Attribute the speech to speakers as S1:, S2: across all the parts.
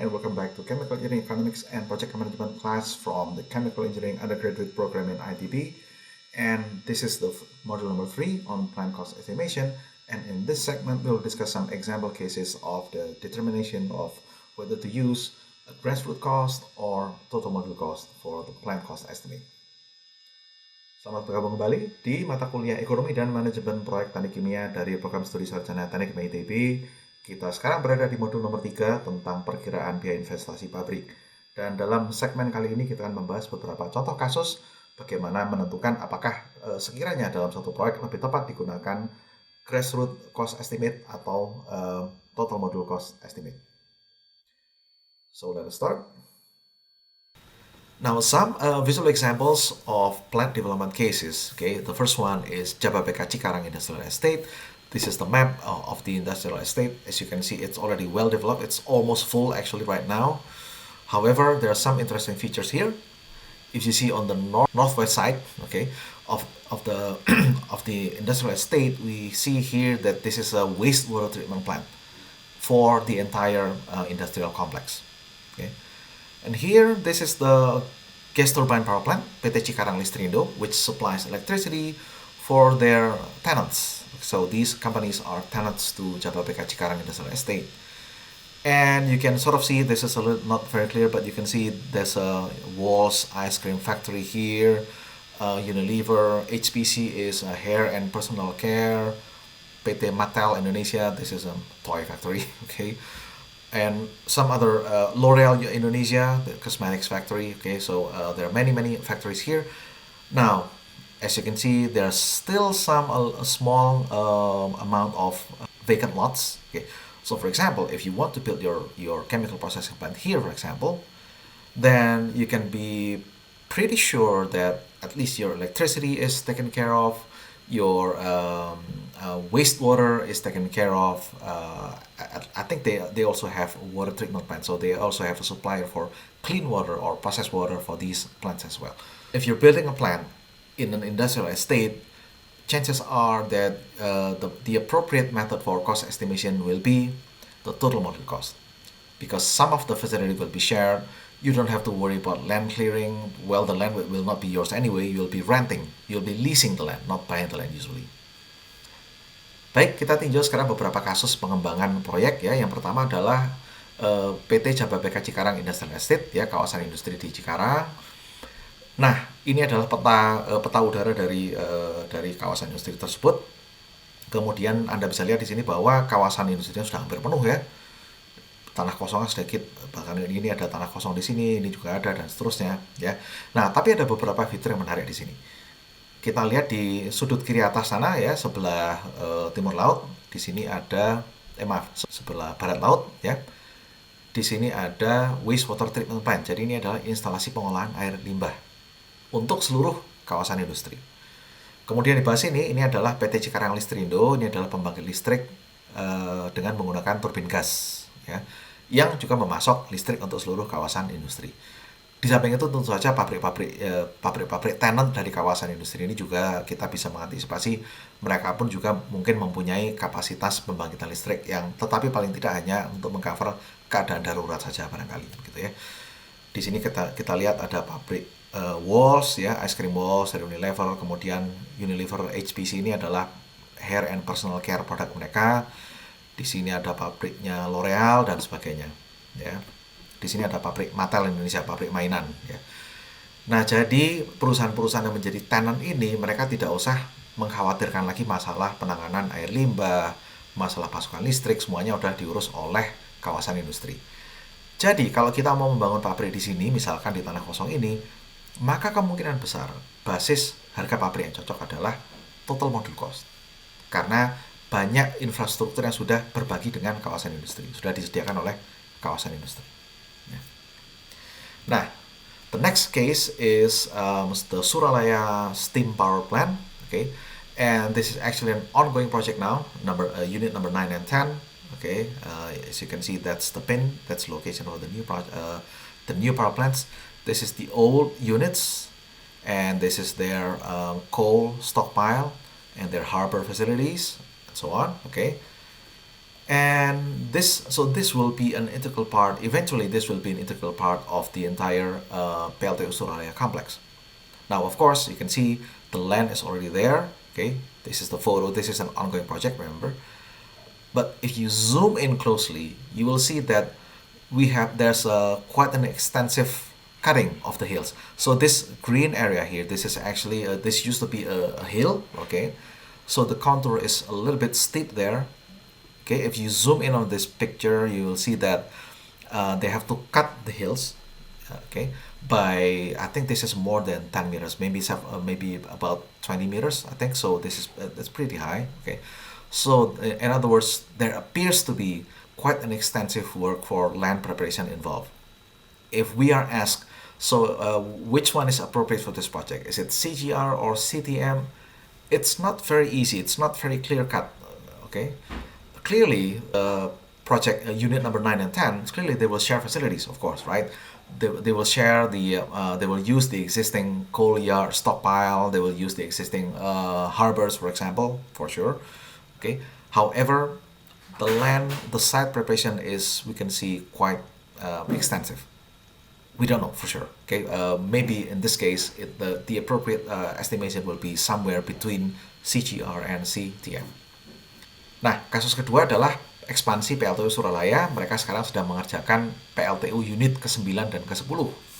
S1: and welcome back to Chemical Engineering Economics and Project Management class from the Chemical Engineering Undergraduate Program in ITB. And this is the module number 3 on plant cost estimation. And in this segment, we'll discuss some example cases of the determination of whether to use a grassroots cost or total module cost for the plant cost estimate. Selamat bergabung kembali di mata kuliah Ekonomi dan Manajemen Proyek Teknik Kimia dari Program Studi Sarjana Teknik Kimia ITB. Kita sekarang berada di modul nomor 3 tentang perkiraan biaya investasi pabrik. Dan dalam segmen kali ini kita akan membahas beberapa contoh kasus bagaimana menentukan apakah sekiranya dalam suatu proyek lebih tepat digunakan grassroots cost estimate atau total module cost estimate. So let us start. Now some visual examples of plant development cases. Okay, the first one is Jababeka Cikarang Industrial Estate. This is the map of the industrial estate. As you can see, it's already well developed. It's almost full actually right now. However, there are some interesting features here. If you see on the northwest side, okay, of the of the industrial estate, we see here that this is a wastewater treatment plant for the entire industrial complex. Okay, and here this is the gas turbine power plant PT Cikarang Listrindo, which supplies electricity for their tenants. So these companies are tenants to Jababeka Cikarang Industrial Estate. And you can sort of see, this is a little not very clear, but you can see there's a Walls ice cream factory here. Unilever, HPC is a hair and personal care. PT Mattel Indonesia, this is a toy factory, okay. And some other, L'Oreal Indonesia, the cosmetics factory, okay. So there are many factories here. Now, as you can see, there's still a small amount of vacant lots. Okay, so for example, if you want to build your chemical processing plant here, for example, then you can be pretty sure that at least your electricity is taken care of, your wastewater is taken care of. I think they also have water treatment plant, so they also have a supplier for clean water or processed water for these plants as well. If you're building a plant in an industrial estate, chances are that the appropriate method for cost estimation will be the total module cost, because some of the facility will be shared. You don't have to worry about land clearing. Well, the land will not be yours anyway. You'll be leasing the land, not buying the land usually. Baik, kita tinjau sekarang beberapa kasus pengembangan proyek ya. Yang pertama adalah PT Jababeka Cikarang Industrial Estate ya, kawasan industri di Cikarang. Nah, ini adalah peta udara dari kawasan industri tersebut. Kemudian Anda bisa lihat di sini bahwa kawasan industrinya sudah hampir penuh ya. Tanah kosongnya sedikit, bahkan ini ada tanah kosong di sini, ini juga ada dan seterusnya ya. Nah, tapi ada beberapa fitur yang menarik di sini. Kita lihat di sudut kiri atas sana ya, sebelah timur laut. Di sini ada sebelah barat laut ya. Di sini ada wastewater treatment plant. Jadi ini adalah instalasi pengolahan air limbah untuk seluruh kawasan industri. Kemudian di bawah sini, ini adalah PT Cikarang Listrindo, ini adalah pembangkit listrik dengan menggunakan turbin gas, ya, yang juga memasok listrik untuk seluruh kawasan industri. Di samping itu tentu saja pabrik-pabrik tenant dari kawasan industri ini juga kita bisa mengantisipasi, mereka pun juga mungkin mempunyai kapasitas pembangkitan listrik yang tetapi paling tidak hanya untuk mengcover keadaan darurat saja barangkali, gitu ya. Di sini kita lihat ada pabrik Walls ya, ice cream Walls dari Unilever, kemudian Unilever HPC ini adalah hair and personal care produk mereka. Di sini ada pabriknya L'Oreal dan sebagainya ya. Di sini ada pabrik Mattel Indonesia, pabrik mainan ya. Nah, jadi perusahaan-perusahaan yang menjadi tenant ini mereka tidak usah mengkhawatirkan lagi masalah penanganan air limbah, masalah pasokan listrik, semuanya udah diurus oleh kawasan industri. Jadi, kalau kita mau membangun pabrik di sini, misalkan di tanah kosong ini, maka kemungkinan besar basis harga pabrik yang cocok adalah total module cost. Karena banyak infrastruktur yang sudah berbagi dengan kawasan industri, sudah disediakan oleh kawasan industri. Nah, the next case is the Suralaya Steam Power Plant. Okay, and this is actually an ongoing project now, unit number 9 and 10. Okay, as you can see, that's the pin, that's location of the new power plants. This is the old units, and this is their coal stockpile and their harbor facilities and so on. Okay, And this will be an integral part. Eventually, this will be an integral part of the entire PLTU Suralaya complex. Now, of course, you can see the land is already there. Okay, this is the photo. This is an ongoing project, remember. But if you zoom in closely, you will see that there's quite an extensive cutting of the hills. So this green area here, this is actually this used to be a hill. Okay, so the contour is a little bit steep there. Okay, if you zoom in on this picture, you will see that they have to cut the hills. Okay, by I think this is more than 10 meters, maybe about 20 meters. I think so. This is that's pretty high. Okay, so in other words, there appears to be quite an extensive work for land preparation involved. If we are asked, so which one is appropriate for this project? Is it CGR or CTM? It's not very easy. It's not very clear cut. Okay, clearly, project unit number 9 and 10, clearly they will share facilities, of course, right? They will share they will use the existing coal yard stockpile, they will use the existing harbors, for example, for sure. Okay. However, the site preparation is, we can see, quite extensive. We don't know for sure. Okay, maybe in this case, the appropriate estimation will be somewhere between CGR and CTM. Nah, kasus kedua adalah ekspansi PLTU Suralaya. Mereka sekarang sedang mengerjakan PLTU unit ke-9 dan ke-10.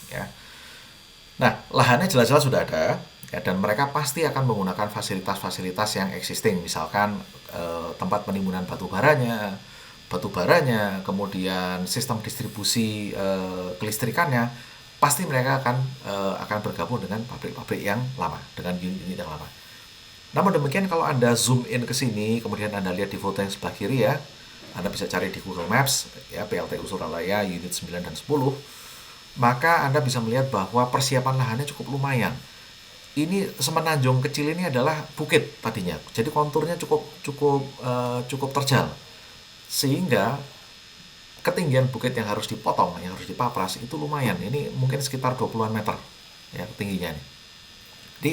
S1: Ya. Nah, lahannya jelas-jelas sudah ada, ya, dan mereka pasti akan menggunakan fasilitas-fasilitas yang existing. Misalkan tempat penimbunan batu baranya, kemudian sistem distribusi kelistrikannya. Pasti mereka akan bergabung dengan pabrik-pabrik yang lama, dengan unit yang lama. Namun demikian, kalau Anda zoom in ke sini, kemudian Anda lihat di foto yang sebelah kiri ya, Anda bisa cari di Google Maps, ya, PLTU Suralaya unit 9 dan 10, maka Anda bisa melihat bahwa persiapan lahannya cukup lumayan. Ini semenanjung kecil ini adalah bukit tadinya, jadi konturnya cukup terjal, sehingga ketinggian bukit yang harus dipotong, yang harus dipapras itu lumayan. Ini mungkin sekitar 20-an meter ya tingginya nih. Jadi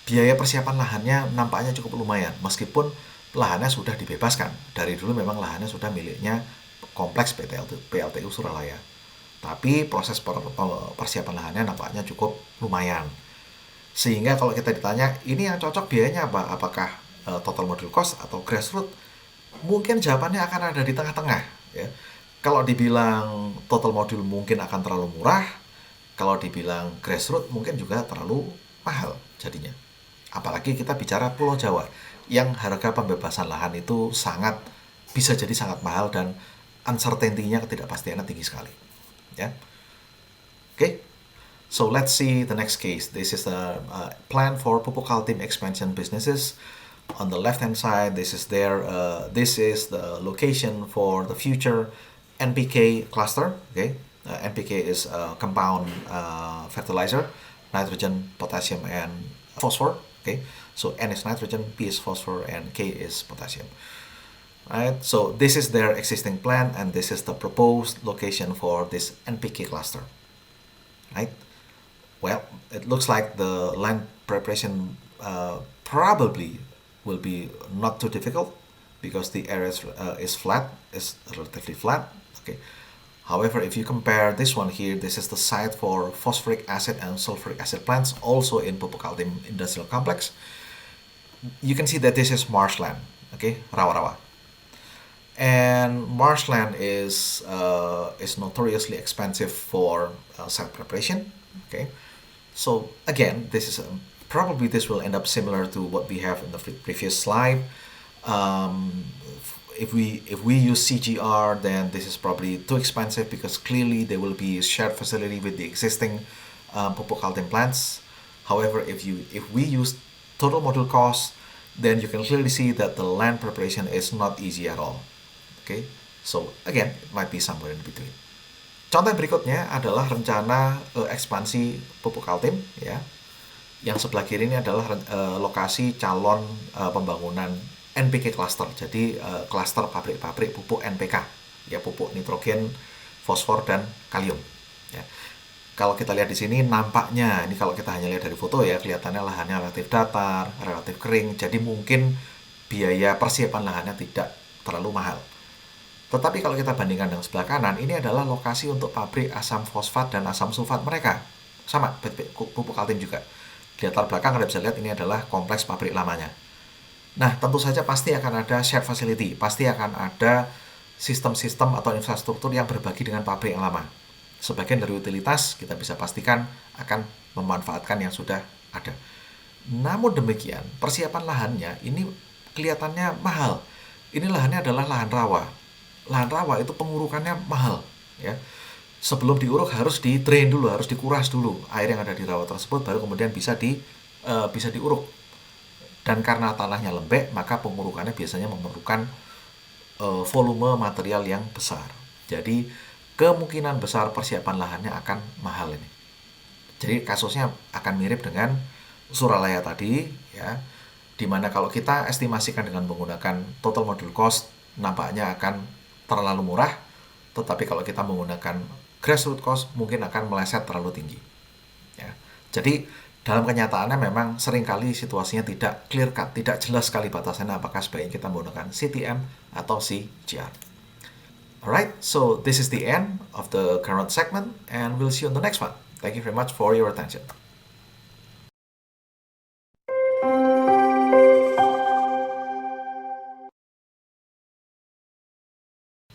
S1: biaya persiapan lahannya nampaknya cukup lumayan, meskipun lahannya sudah dibebaskan. Dari dulu memang lahannya sudah miliknya kompleks PLTU Suralaya. Tapi proses persiapan lahannya nampaknya cukup lumayan. Sehingga kalau kita ditanya, ini yang cocok biayanya apa? Apakah total module cost atau grassroots? Mungkin jawabannya akan ada di tengah-tengah. Ya. Kalau dibilang total module mungkin akan terlalu murah, kalau dibilang grassroots mungkin juga terlalu mahal jadinya. Apalagi kita bicara Pulau Jawa, yang harga pembebasan lahan itu bisa jadi sangat mahal dan uncertainty-nya, ketidakpastiannya tinggi sekali. Ya, okay. So let's see the next case. This is the plan for Pupuk Kaltim expansion businesses. On the left-hand side, this is the location for the future NPK cluster. Okay, NPK is compound fertilizer, nitrogen, potassium, and phosphor. Okay, so N is nitrogen, P is phosphor, and K is potassium. Right, so this is their existing plan, and this is the proposed location for this NPK cluster. Right, well, it looks like the land preparation probably will be not too difficult because the area is relatively flat. Okay. However, if you compare this one here, this is the site for phosphoric acid and sulfuric acid plants, also in Pupuk Kaltim Industrial Complex. You can see that this is marshland, okay, rawa-rawa. And marshland is notoriously expensive for site preparation, okay. So again, probably this will end up similar to what we have in the previous slide. If we use CGR, then this is probably too expensive because clearly there will be a shared facility with the existing Pupuk Kaltim plants. However, if we use total module cost, then you can clearly see that the land preparation is not easy at all. Okay, so again, it might be somewhere in between. Contoh berikutnya adalah rencana ekspansi Pupuk Kaltim, ya. Yang sebelah kiri ini adalah lokasi calon pembangunan NPK cluster. Jadi cluster pabrik-pabrik pupuk NPK, ya, pupuk nitrogen, fosfor, dan kalium. Ya. Kalau kita lihat di sini, nampaknya ini kalau kita hanya lihat dari foto ya, kelihatannya lahannya relatif datar, relatif kering. Jadi mungkin biaya persiapan lahannya tidak terlalu mahal. Tetapi kalau kita bandingkan dengan sebelah kanan, ini adalah lokasi untuk pabrik asam fosfat dan asam sulfat mereka. Sama, pupuk Kaltim juga. Di latar belakang Anda bisa lihat ini adalah kompleks pabrik lamanya. Nah, tentu saja pasti akan ada shared facility, pasti akan ada sistem-sistem atau infrastruktur yang berbagi dengan pabrik yang lama. Sebagian dari utilitas kita bisa pastikan akan memanfaatkan yang sudah ada. Namun demikian, persiapan lahannya ini kelihatannya mahal. Ini lahannya adalah lahan rawa. Lahan rawa itu pengurukannya mahal, ya. Sebelum diuruk harus di-drain dulu, harus dikuras dulu air yang ada di rawa tersebut, baru kemudian bisa diuruk. Dan karena tanahnya lembek, maka pengurukannya biasanya memerlukan volume material yang besar. Jadi kemungkinan besar persiapan lahannya akan mahal ini. Jadi kasusnya akan mirip dengan Suralaya tadi, ya, dimana kalau kita estimasikan dengan menggunakan total module cost nampaknya akan terlalu murah, tetapi kalau kita menggunakan grassroots cost mungkin akan meleset terlalu tinggi, ya. Jadi dalam kenyataannya memang seringkali situasinya tidak clear cut, tidak jelas sekali batasannya apakah sebaiknya kita menggunakan CTM atau CGR. Alright, so this is the end of the current segment and we'll see you on the next one. Thank you very much for your attention.